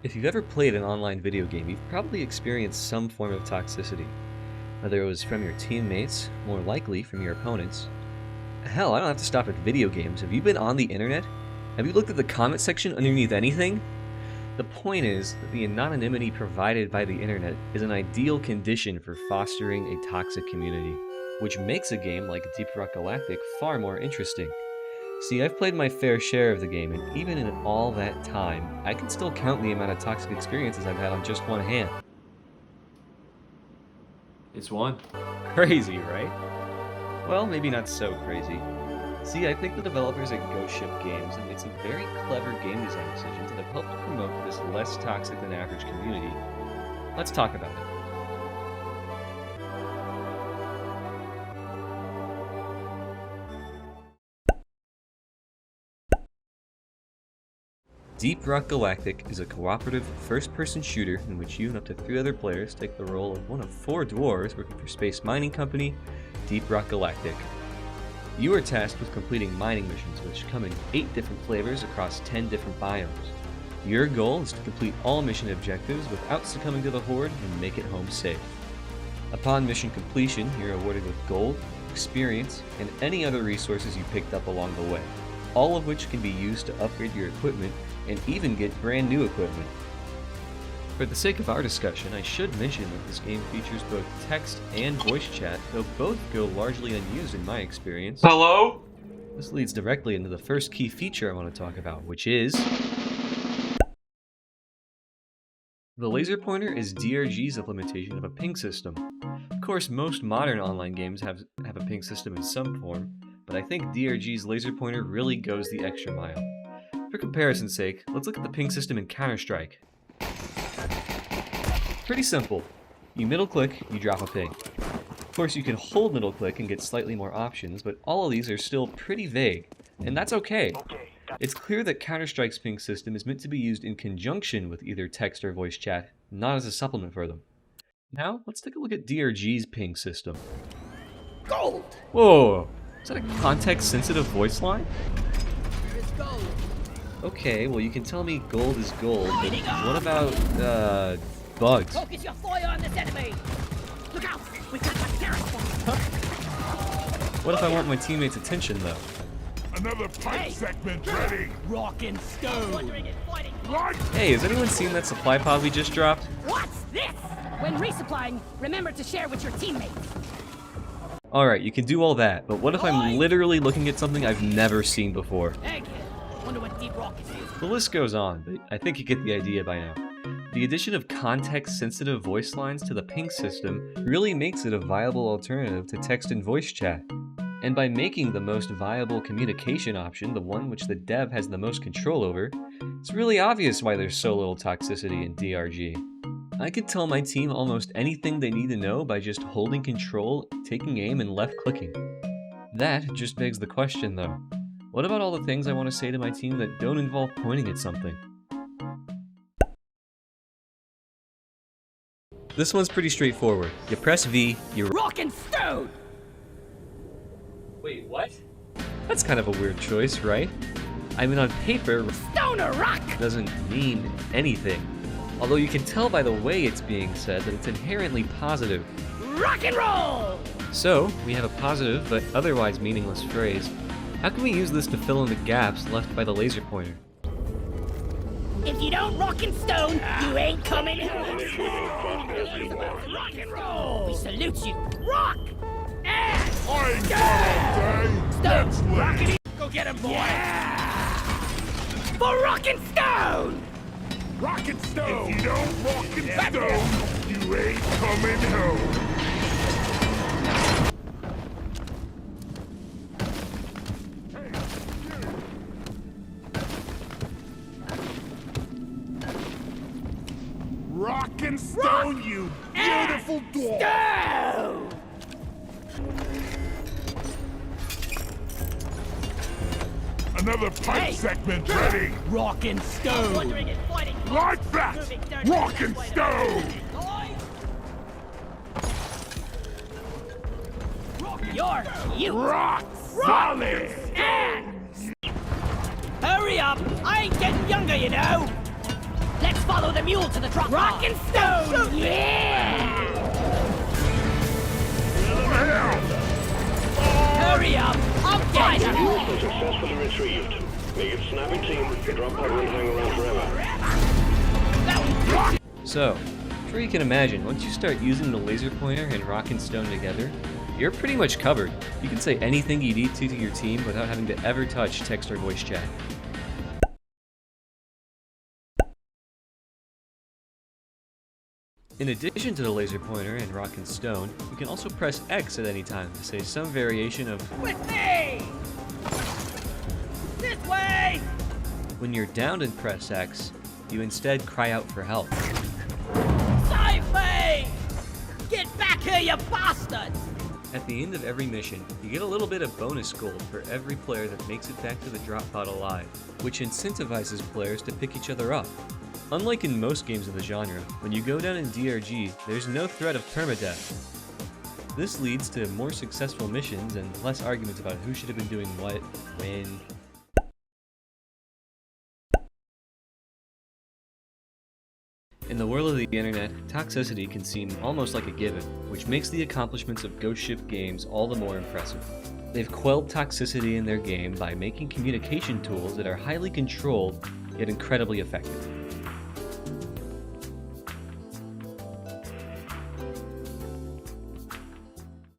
If you've ever played an online video game, you've probably experienced some form of toxicity. Whether it was from your teammates, more likely from your opponents. Hell, I don't have to stop at video games. Have you been on the internet? Have you looked at the comment section underneath anything? The point is that the anonymity provided by the internet is an ideal condition for fostering a toxic community, which makes a game like Deep Rock Galactic far more interesting. See, I've played my fair share of the game, and even in all that time, I can still count the amount of toxic experiences I've had on just one hand. It's one. Crazy, right? Well, maybe not so crazy. See, I think the developers at Ghost Ship Games have made some very clever game design decisions that have helped to promote this less toxic than average community. Let's talk about it. Deep Rock Galactic is a cooperative, first-person shooter in which you and up to 3 other players take the role of one of 4 dwarves working for space mining company, Deep Rock Galactic. You are tasked with completing mining missions, which come in 8 different flavors across 10 different biomes. Your goal is to complete all mission objectives without succumbing to the Horde and make it home safe. Upon mission completion, you're awarded with gold, experience, and any other resources you picked up along the way, all of which can be used to upgrade your equipment and even get brand new equipment. For the sake of our discussion, I should mention that this game features both text and voice chat, though both go largely unused in my experience. Hello? This leads directly into the first key feature I want to talk about, which is... the laser pointer is DRG's implementation of a ping system. Of course, most modern online games have a ping system in some form, but I think DRG's laser pointer really goes the extra mile. For comparison's sake, let's look at the ping system in Counter-Strike. Pretty simple. You middle-click, you drop a ping. Of course, you can hold middle-click and get slightly more options, but all of these are still pretty vague, and that's okay. It's clear that Counter-Strike's ping system is meant to be used in conjunction with either text or voice chat, not as a supplement for them. Now, let's take a look at DRG's ping system. Gold! Whoa! Is that a context-sensitive voice line? Where is gold? Okay, well you can tell me gold is gold, but what about, bugs? Focus your fire on this enemy! Look out! We've got some terrorists! What if I want my teammates' attention, though? Another pipe segment ready! Rock and stone! Right! Hey, has anyone seen that supply pod we just dropped? What's this? When resupplying, remember to share with your teammates. Alright, you can do all that, but what if I'm literally looking at something I've never seen before? Egghead. Wonder what deep rock is. The list goes on, but I think you get the idea by now. The addition of context-sensitive voice lines to the ping system really makes it a viable alternative to text and voice chat. And by making the most viable communication option the one which the dev has the most control over, it's really obvious why there's so little toxicity in DRG. I could tell my team almost anything they need to know by just holding control, taking aim, and left-clicking. That just begs the question, though. What about all the things I want to say to my team that don't involve pointing at something? This one's pretty straightforward. You press V, you Rock and stone! Wait, what? That's kind of a weird choice, right? I mean, on paper, Stone or rock! doesn't mean anything. Although you can tell by the way it's being said that it's inherently positive. Rock and roll! So, we have a positive but otherwise meaningless phrase. How can we use this to fill in the gaps left by the laser pointer? If you don't rock and stone, you ain't coming home. Rock and roll! We salute you. Rock! And I ain't got all day! stone! Rock and Go get him, boy! yeah! For rock and stone! Rock and stone! If you don't rock and stone, you ain't coming home! Rock and stone, you beautiful dwarf! Stone! Another pipe segment ready! Rock and stone! Like that! Rock and stone! You're you! Rock solid! And hurry up! I ain't getting younger, you know! Let's follow the mule to the drop. Rock and stone! Yeah! Hurry up! I'll get you! Mules are successfully retrieved. Make it snappy team. Drop pod won't hang around forever. So, I'm sure you can imagine, once you start using the laser pointer and rock and stone together, you're pretty much covered. You can say anything you need to your team without having to ever touch text or voice chat. In addition to the laser pointer and rock and stone, you can also press X at any time to say some variation of With me! This way! when you're downed and press X, you instead cry out for help. Save me! Get back here, you bastards! At the end of every mission, you get a little bit of bonus gold for every player that makes it back to the drop pod alive, which incentivizes players to pick each other up. Unlike in most games of the genre, when you go down in DRG, there's no threat of permadeath. This leads to more successful missions and less arguments about who should have been doing what, when. In the world of the internet, toxicity can seem almost like a given, which makes the accomplishments of Ghost Ship Games all the more impressive. They've quelled toxicity in their game by making communication tools that are highly controlled, yet incredibly effective.